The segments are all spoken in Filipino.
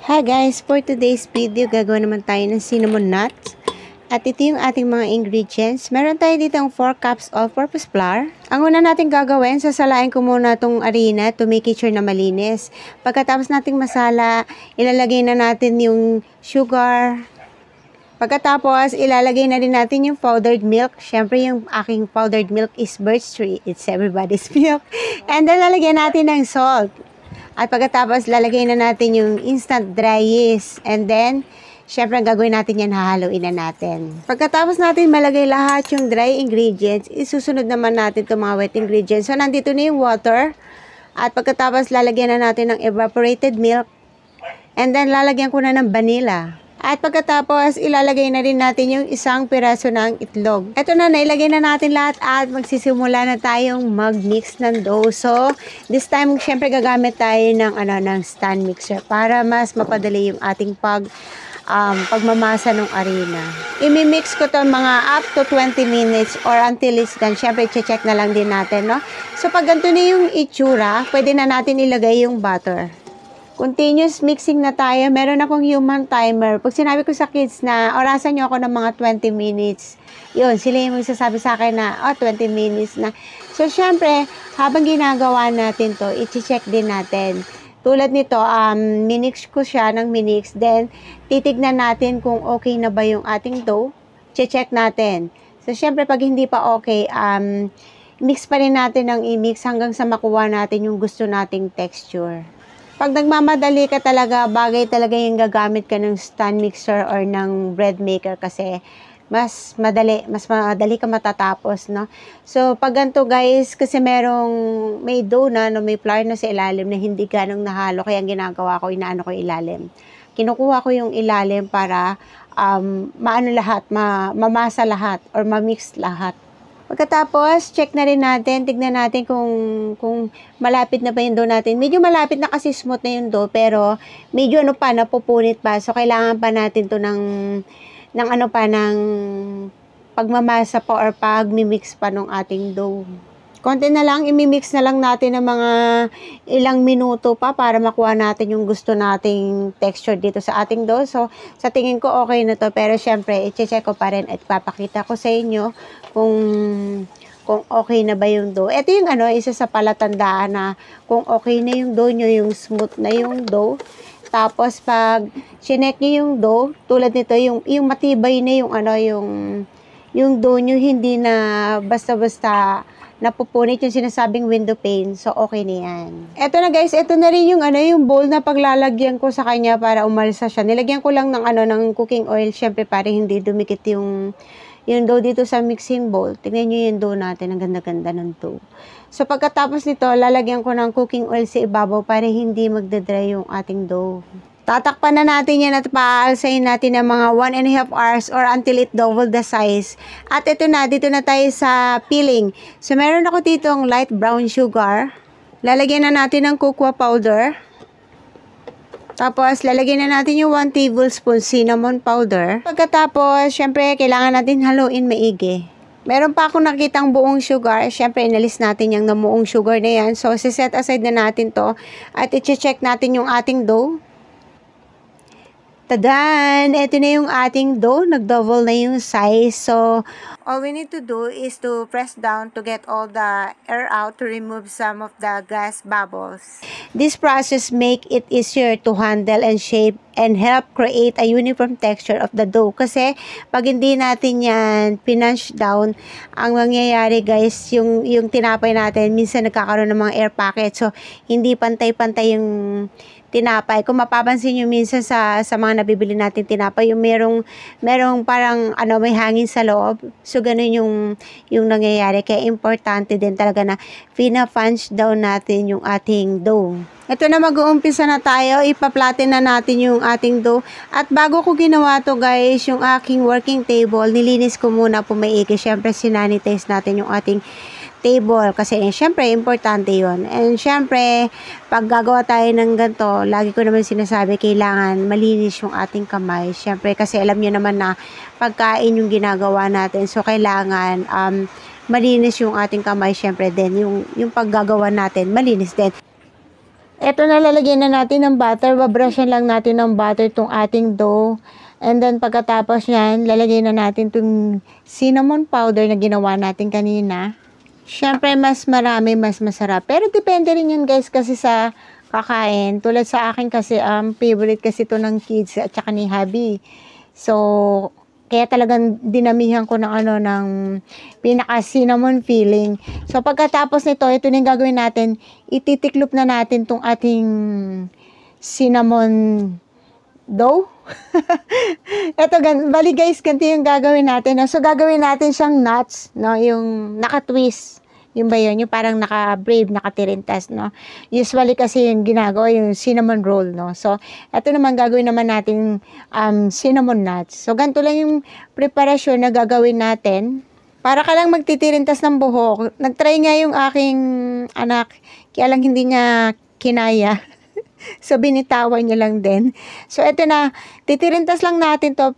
Hi guys, for today's video, gagawa naman tayo ng cinnamon nuts. At ito yung ating mga ingredients. Meron tayo ditong 4 cups all-purpose flour. Ang una natin gagawin, sasalain ko muna itong harina to make sure na malinis. Pagkatapos nating masala, ilalagay na natin yung sugar. Pagkatapos, ilalagay na rin natin yung powdered milk. Siyempre, yung aking powdered milk is Birch Tree. It's everybody's milk. And then, lalagyan natin ng salt. At pagkatapos, lalagay na natin yung instant dry yeast. And then, syempre, ang gagawin natin yan, hahaluin na natin. Pagkatapos natin malagay lahat yung dry ingredients, isusunod naman natin itong mga wet ingredients. So, nandito na yung water. At pagkatapos, lalagyan na natin ng evaporated milk. And then, lalagyan ko na ng vanilla. At pagkatapos, ilalagay na rin natin yung isang piraso ng itlog. Ito na, nailagay na natin lahat at magsisimula na tayong mag-mix ng dough. So, this time, syempre gagamit tayo ng stand mixer para mas mapadali yung ating pagmamasa ng harina. Imi-mix ko to mga up to 20 minutes or until it's done. Syempre, check na lang din natin, no? So, pag ganito na yung itsura, pwede na natin ilagay yung butter. Continuous mixing na tayo. Meron akong human timer. Pag sinabi ko sa kids na orasan nyo ako ng mga 20 minutes, yun, sila yung magsasabi sa akin na, 20 minutes na. So, syempre, habang ginagawa natin to, i-check din natin. Tulad nito, minix ko siya ng minix. Then, titignan natin kung okay na ba yung ating dough. Check natin. So, syempre, pag hindi pa okay, mix pa rin natin ng i-mix hanggang sa makuha natin yung gusto nating texture. Pag nagmamadali ka talaga, bagay talaga yung gagamit ka ng stand mixer or ng bread maker kasi mas madali ka matatapos, no? So, pag ganito guys, kasi may dough na, no, may flour na sa ilalim na hindi ganong nahalo, kaya ang ginagawa ko, inaano ko ilalim. Kinukuha ko yung ilalim para mamasa lahat or ma-mix lahat. Pagkatapos, check na rin natin, tignan natin kung malapit na ba yung dough natin. Medyo malapit na kasi smooth na yung dough, pero medyo napupunit pa. So, kailangan pa natin to ng pagmamasa pa or pag-mix pa ng ating dough. Konti na lang, imimix na lang natin ng mga ilang minuto pa para makuha natin yung gusto nating texture dito sa ating dough. So, sa tingin ko okay na to, pero syempre, i-check ko pa rin at papakita ko sa inyo kung okay na ba yung dough. Ito yung isa sa palatandaan na kung okay na yung dough nyo, yung smooth na yung dough. Tapos, pag chinek nyo yung dough, tulad nito, yung matibay na yung dough nyo, hindi na basta-basta napupunit yung sinasabing window pane. So, okay na yan. Eto na guys, ito na rin yung bowl na paglalagyan ko sa kanya para umalsa siya. Nilagyan ko lang ng cooking oil, syempre para hindi dumikit yung dough dito sa mixing bowl. Tingnan nyo yung dough natin, ang ganda-ganda ng dough. So, pagkatapos nito, lalagyan ko ng cooking oil sa ibabaw para hindi magdadry yung ating dough. Tatakpan na natin yan at paalsayin natin ng mga 1.5 hours or until it double the size. At ito na, dito na tayo sa peeling. So, meron ako dito ang light brown sugar. Lalagyan na natin ng cocoa powder. Tapos, lalagyan na natin yung 1 tablespoon cinnamon powder. Pagkatapos, syempre, kailangan natin haluin maigi. Meron pa akong nakitang buong sugar. Syempre, inalis natin yung namuong sugar na yan. So, set aside na natin to. At i-check natin yung ating dough. Tadan! Ito na yung ating dough. Nag-double na yung size. So, all we need to do is to press down to get all the air out to remove some of the gas bubbles. This process make it easier to handle and shape and help create a uniform texture of the dough. Kasi, pag hindi natin yan pinunch down, ang mangyayari guys, yung tinapay natin, minsan nagkakaroon ng mga air pockets. So, hindi pantay-pantay yung tinapay. Kung mapapansin nyo minsan sa mga nabibili natin tinapay, yung merong parang may hangin sa loob. So, ganun yung nangyayari. Kaya importante din talaga na pina-punch down natin yung ating dough. Ito na, mag-uumpisa na tayo. Ipa-flatten na natin yung ating dough. At bago ko ginawa to guys, yung aking working table, nilinis ko muna po maigi. Siyempre, sinanitize natin yung ating table kasi syempre importante yon. And syempre pag gagawa tayo ng ganito, lagi ko naman sinasabi kailangan malinis yung ating kamay. Syempre kasi alam niyo naman na pagkain yung ginagawa natin, so kailangan malinis yung ating kamay. Syempre din yung paggagawa natin malinis din. Eto na, lalagyan na natin ng butter. Babrushan lang natin ng butter tong ating dough. And then pagkatapos nyan, lalagay na natin tong cinnamon powder na ginawa natin kanina. Siyempre, mas marami, mas masarap. Pero depende rin yun guys kasi sa kakain. Tulad sa akin kasi, favorite kasi to ng kids at saka ni hubby. So, kaya talagang dinamihan ko ng ng pinaka cinnamon filling. So pagkatapos nito, ito na yung gagawin natin. Ititiklop na natin tong ating cinnamon dough. Ito, bali guys, ganito yung gagawin natin. No? So gagawin natin siyang nuts, no? Yung naka-twist. Yung ba yun? Yung parang naka-brave, naka-tirintas, no? Usually kasi yung ginagawa, yung cinnamon roll, no? So, ito naman, gagawin naman natin cinnamon nuts. So, ganito lang yung preparasyon na gagawin natin. Para ka lang magtitirintas ng buhok. Nag-try nga yung aking anak, kaya lang hindi niya kinaya. So, binitawan niya lang din. So, ito na, titirintas lang natin to.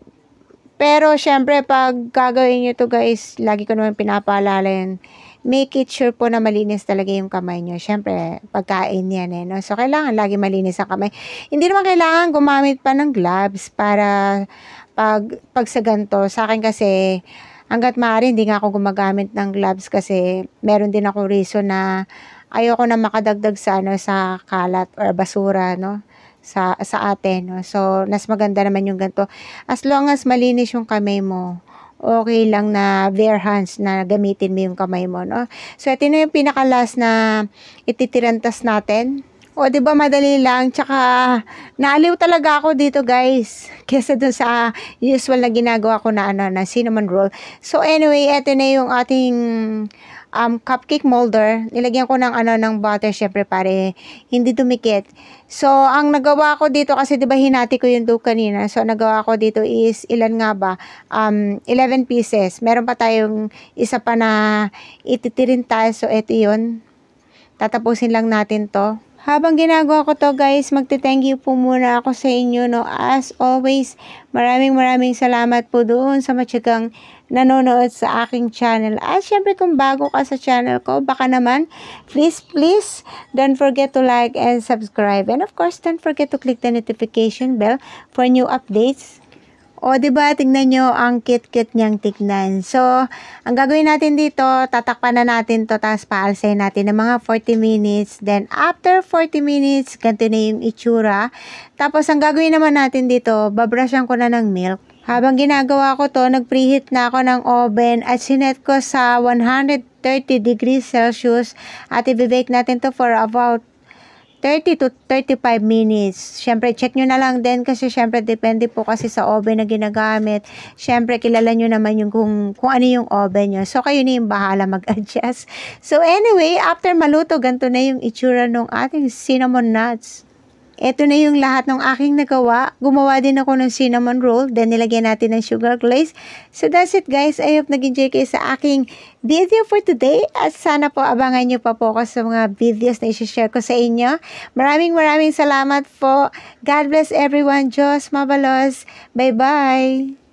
Pero, syempre, pag gagawin nyo to guys, lagi ko naman pinapaalala yun. Make it sure po na malinis talaga yung kamay nyo. Syempre, pagkain yan eh. No? So, kailangan lagi malinis ang kamay. Hindi naman kailangan gumamit pa ng gloves para pag sa ganito. Sa akin kasi, hanggat maaari, hindi nga ako gumagamit ng gloves kasi meron din ako reason na ayoko na makadagdag sa, sa kalat or basura, no? Sa atin, no? So, mas maganda naman yung ganito. As long as malinis yung kamay mo, okay lang na bare hands na gamitin mo yung kamay mo, no? So, ito na yung pinaka-last na ititirantas natin. O, di ba madali lang? Tsaka, naaliw talaga ako dito, guys. Kesa dun sa usual na ginagawa ko na, na cinnamon roll. So, anyway, ito na yung ating cupcake molder. Nilagyan ko ng ng butter syempre pare hindi dumikit. So ang nagawa ko dito kasi 'di ba hinati ko yung dough kanina. So nagawa ko dito is ilan nga ba? 11 pieces. Meron pa tayong isa pa na ititirinta. So ito 'yun. Tatapusin lang natin 'to. Habang ginagawa ko to guys, magte-thank you po muna ako sa inyo, no. As always, maraming salamat po doon sa matyagang nanonood sa aking channel. At syempre kung bago ka sa channel ko, baka naman, please, don't forget to like and subscribe. And of course, don't forget to click the notification bell for new updates. O, diba, tignan nyo, ang cute-cute niyang tignan. So, ang gagawin natin dito, tatakpan na natin to, tapos paalsay natin ng mga 40 minutes. Then, after 40 minutes, ganito na yung itsura. Tapos, ang gagawin naman natin dito, babrushan ko na ng milk. Habang ginagawa ko to, nag-preheat na ako ng oven at sinet ko sa 130 degrees Celsius. At i-bake natin to for about 30 to 35 minutes. Syempre, check nyo na lang din kasi syempre depende po kasi sa oven na ginagamit. Syempre, kilala nyo naman yung kung ano yung oven nyo. So, kayo na yung bahala mag-adjust. So, anyway, after maluto, ganito na yung itsura ng ating cinnamon nuts. Ito na yung lahat ng aking nagawa. Gumawa din ako ng cinnamon roll. Then, nilagyan natin ng sugar glaze. So, that's it guys. I hope nag-enjoy kayo sa aking video for today. At sana po abangan nyo pa po ako sa mga videos na isi-share ko sa inyo. Maraming salamat po. God bless everyone. Diyos mabalos. Bye-bye.